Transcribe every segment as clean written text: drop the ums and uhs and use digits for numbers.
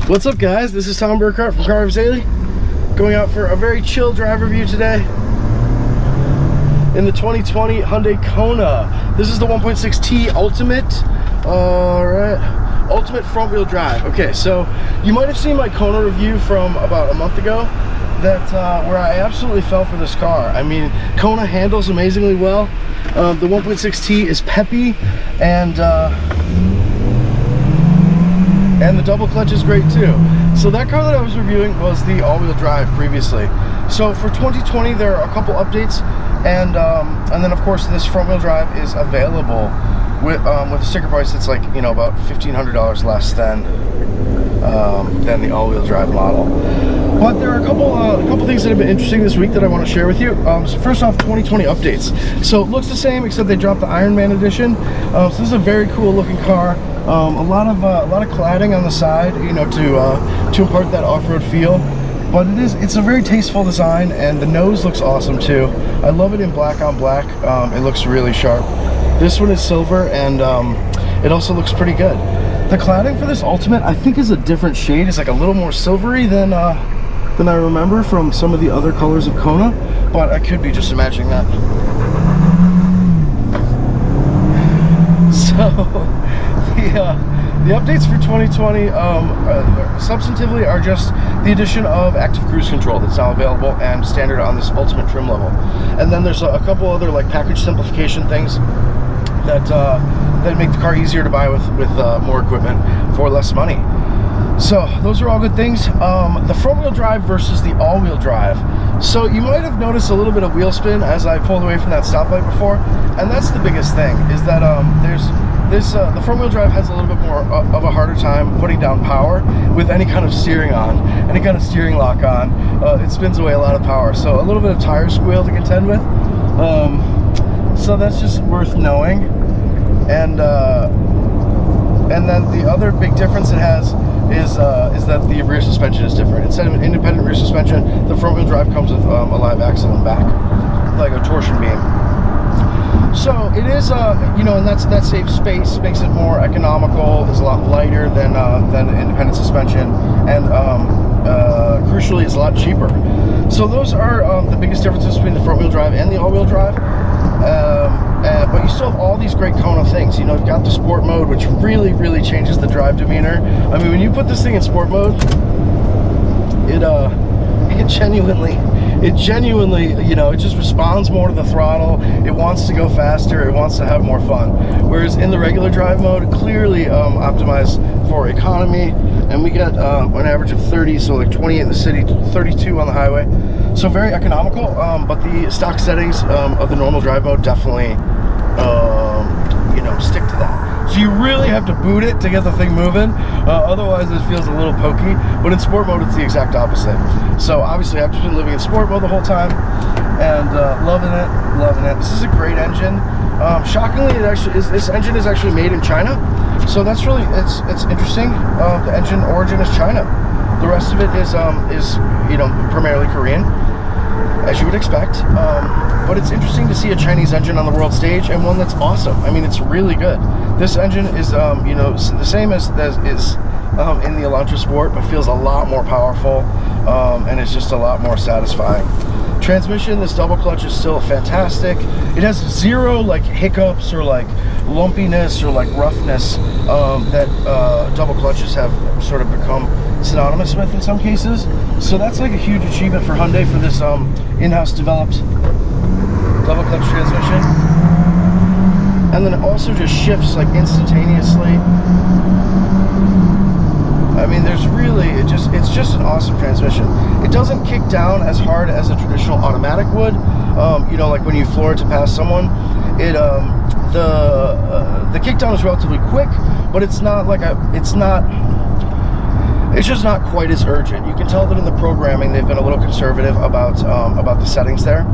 What's up, guys? This is Tom Burkhart from Car Reviews Daily, going out for a very chill drive review today in the 2020 Hyundai Kona. This is the 1.6T Ultimate, Ultimate front wheel drive. Okay, so you might have seen my Kona review from about a month ago where I absolutely fell for this car. I mean, Kona handles amazingly well. The 1.6T is peppy, and the double clutch is great too. So that car that I was reviewing was the all-wheel drive previously. So for 2020, there are a couple updates, and then of course this front-wheel drive is available with a sticker price that's like, you know, about $1,500 less than the all-wheel drive model. But there are a couple things that have been interesting this week that I want to share with you. So first off, 2020 updates. So it looks the same, except they dropped the Iron Man edition. So this is a very cool looking car. A lot of cladding on the side, you know, to impart that off-road feel. But it's a very tasteful design, and the nose looks awesome too. I love it in black on black. It looks really sharp. This one is silver, and it also looks pretty good. The cladding for this Ultimate, I think, is a different shade. It's like a little more silvery than I remember from some of the other colors of Kona, but I could be just imagining that. So the updates for 2020 substantively are just the addition of active cruise control that's now available and standard on this Ultimate trim level. And then there's a couple other like package simplification things that make the car easier to buy with more equipment for less money. So those are all good things. The front wheel drive versus the all wheel drive. So you might have noticed a little bit of wheel spin as I pulled away from that stoplight before, and that's the biggest thing, is that the front wheel drive has a little bit more of a harder time putting down power with any kind of steering lock on. It spins away a lot of power, so a little bit of tire squeal to contend with. So that's just worth knowing. And then the other big difference it has is that the rear suspension is different. Instead of an independent rear suspension, the front wheel drive comes with a live axle in the back, like a torsion beam. So it is, you know, and that saves space, makes it more economical, is a lot lighter than independent suspension, and crucially, it's a lot cheaper. So those are the biggest differences between the front wheel drive and the all-wheel drive. But you still have all these great Kona things. You know, you've got the sport mode, which really changes the drive demeanor. I mean, when you put this thing in sport mode, it genuinely, you know, it just responds more to the throttle. It wants to go faster. It wants to have more fun. Whereas in the regular drive mode, clearly optimized for economy, and we get an average of 30, so like 28 in the city, 32 on the highway. So very economical, but the stock settings of the normal drive mode definitely, you know, stick to that. So you really have to boot it to get the thing moving, otherwise it feels a little pokey. But in sport mode, it's the exact opposite. So obviously I've just been living in sport mode the whole time, and loving it. This is a great engine. Shockingly, this engine is actually made in China, so that's really, it's interesting. The engine origin is China. The rest of it is you know, primarily Korean, as you would expect. But it's interesting to see a Chinese engine on the world stage, and one that's awesome. I mean, it's really good. This engine is, you know, the same as is in the Elantra Sport, but feels a lot more powerful, and it's just a lot more satisfying. Transmission, this double clutch is still fantastic. It has zero like hiccups or like lumpiness or like roughness that double clutches have sort of become synonymous with in some cases. So that's like a huge achievement for Hyundai for this in-house developed double clutch transmission. And then it also just shifts like instantaneously. I mean, there's really, it's just an awesome transmission. It doesn't kick down as hard as a traditional automatic would. You know, like when you floor it to pass someone, the kickdown is relatively quick, but it's just not quite as urgent. You can tell that in the programming they've been a little conservative about the settings there,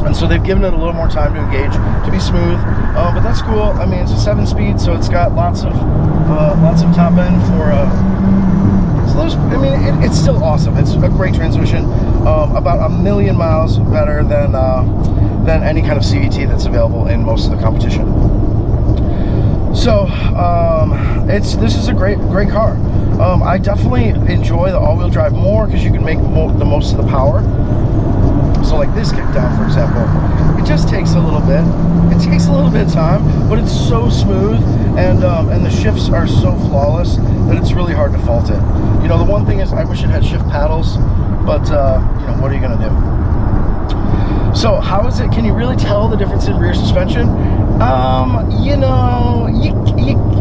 and so they've given it a little more time to engage, to be smooth. But that's cool. I mean, it's a 7-speed, so it's got lots of top end for. So those, I mean, it's still awesome. It's a great transmission. About 1,000,000 miles better than any kind of CVT that's available in most of the competition. So this is a great car. I definitely enjoy the all-wheel drive more because you can make the most of the power. So like this kickdown, for example, it just takes a little bit. It takes a little bit of time, but it's so smooth, and the shifts are so flawless that it's really hard to fault it. You know, the one thing is I wish it had shift paddles, but you know, what are you gonna do? So how is it? Can you really tell the difference in rear suspension? You know,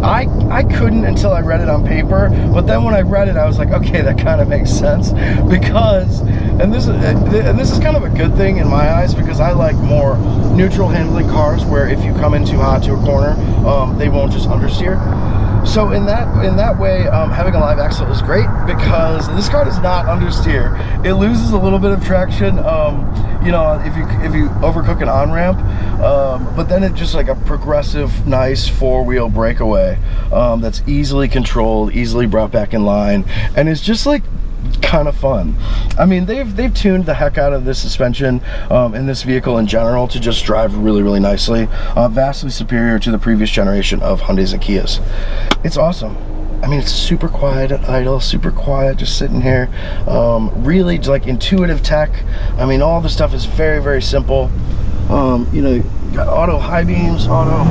I couldn't until I read it on paper, but then when I read it, I was like, okay, that kind of makes sense, because, and this is kind of a good thing in my eyes, because I like more neutral handling cars where if you come in too hot to a corner, they won't just understeer. So in that way, having a live axle is great, because this car does not understeer. It loses a little bit of traction, you know, if you overcook an on-ramp, but then it's just like a progressive, nice four-wheel breakaway that's easily controlled, easily brought back in line, and it's just like kind of fun. I mean, they've tuned the heck out of this suspension in this vehicle in general to just drive really really nicely, vastly superior to the previous generation of Hyundais and Kias. It's awesome. I mean, it's super quiet at idle, super quiet just sitting here, really like intuitive tech. I mean, all the stuff is very very simple. You know, you got auto high beams, auto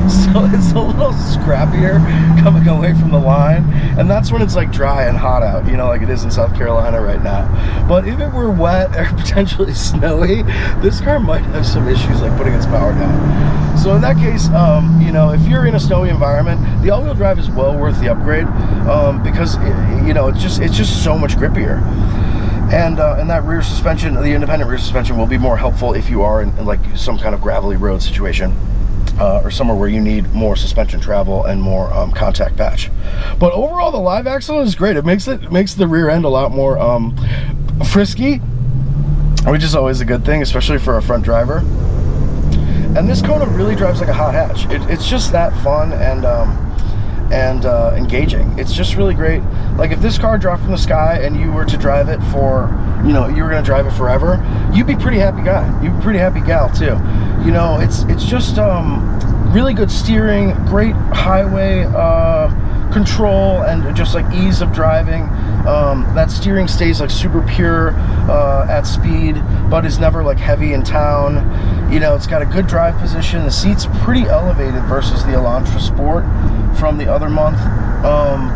so it's a little scrappier coming away from the line, and that's when it's like dry and hot out, you know, like it is in South Carolina right now. But if it were wet or potentially snowy, this car might have some issues like putting its power down. So in that case, you know, if you're in a snowy environment, the all-wheel drive is well worth the upgrade, because you know, it's just so much grippier. And that rear suspension, the independent rear suspension, will be more helpful if you are in like some kind of gravelly road situation. Or somewhere where you need more suspension travel and more contact patch. But overall, the live axle is great. It makes the rear end a lot more frisky, which is always a good thing, especially for a front driver. And this Kona really drives like a hot hatch. It's just that fun and engaging. It's just really great. Like if this car dropped from the sky and you were to drive it for, you know, you were gonna drive it forever, you'd be a pretty happy guy. You'd be a pretty happy gal too. You know, it's just really good steering, great highway control, and just like ease of driving. That steering stays like super pure at speed, but is never like heavy in town. You know, it's got a good drive position. The seat's pretty elevated versus the Elantra Sport from the other month,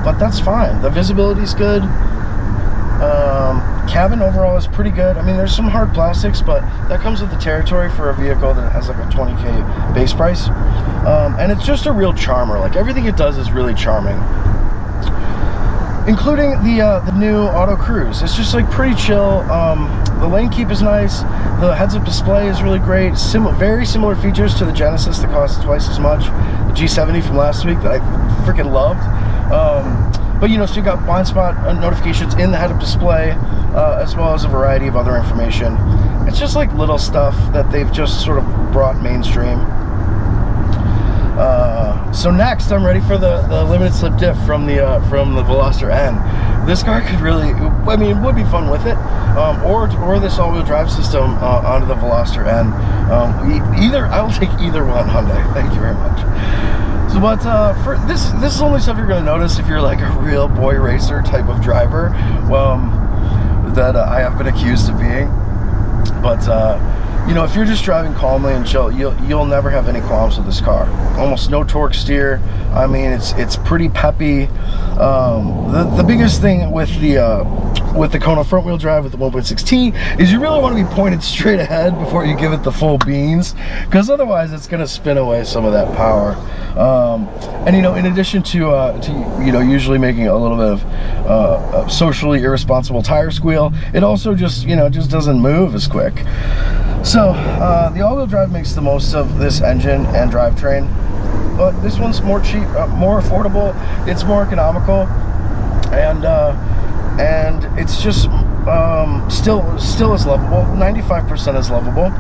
but that's fine. The visibility's good. Cabin overall is pretty good. I mean, there's some hard plastics, but that comes with the territory for a vehicle that has like a 20K base price. And it's just a real charmer. Like everything it does is really charming, including the new auto cruise. It's just like pretty chill. The lane keep is nice. The heads-up display is really great. Very similar features to the Genesis that costs twice as much. The G70 from last week that I freaking loved. But you know, so you got blind spot notifications in the head-up display, as well as a variety of other information. It's just like little stuff that they've just sort of brought mainstream. So next, I'm ready for the limited slip diff from the Veloster N. This car could really, I mean, it would be fun with it, or this all-wheel drive system onto the Veloster N. I will take either one, Hyundai. Thank you very much. So, but for this is only stuff you're going to notice if you're like a real boy racer type of driver, that I have been accused of being. But you know, if you're just driving calmly and chill, you'll never have any qualms with this car. Almost no torque steer. I mean, it's pretty peppy. The biggest thing with the Kona front wheel drive with the 1.6T is you really want to be pointed straight ahead before you give it the full beans, because otherwise it's going to spin away some of that power. And you know, in addition to you know, usually making a little bit of socially irresponsible tire squeal, it also just, you know, just doesn't move as quick. So the all-wheel drive makes the most of this engine and drivetrain, but this one's more cheap, more affordable. It's more economical, and it's just still is lovable. 95% is lovable.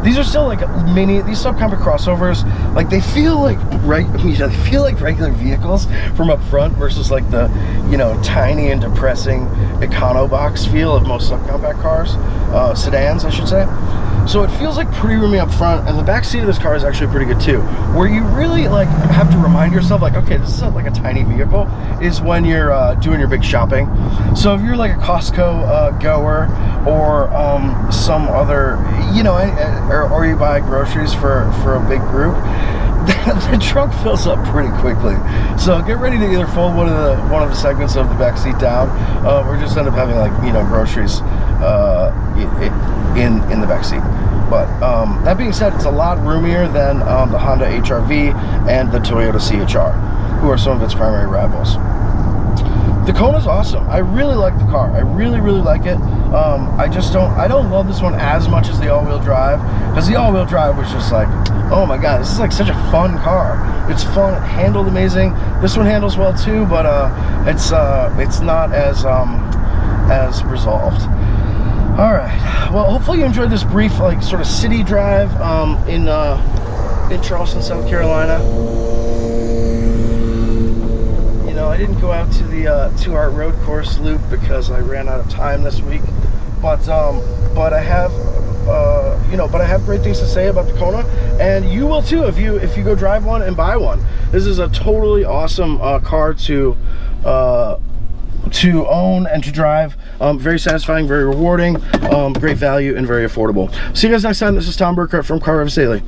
These are still like these subcompact crossovers. Like they feel like regular vehicles from up front versus like the, you know, tiny and depressing econo box feel of most subcompact cars, sedans, I should say. So it feels like pretty roomy up front, and the back seat of this car is actually pretty good too. Where you really like have to remind yourself, like, okay, this is like a tiny vehicle, is when you're doing your big shopping. So if you're like a Costco goer, or some other, you know, or you buy groceries for a big group, the trunk fills up pretty quickly. So get ready to either fold one of the segments of the back seat down, or just end up having, like, you know, groceries in the back seat. But that being said, it's a lot roomier than the Honda HR-V and the Toyota CHR, who are some of its primary rivals. The Kona's awesome. I really like the car. I really like it. I don't love this one as much as the all-wheel drive, because the all-wheel drive was just like, oh my god, this is like such a fun car. It's fun. It handled amazing. This one handles well too, but it's not as resolved. All right. Well, hopefully you enjoyed this brief, like, sort of city drive in Charleston, South Carolina. You know, I didn't go out to the our road course loop because I ran out of time this week, but I have I have great things to say about the Kona, and you will too if you go drive one and buy one. This is a totally awesome car to own and to drive. Very satisfying, very rewarding, great value, and very affordable. See you guys next time. This is Tom Burkhardt from Car Rev Staley.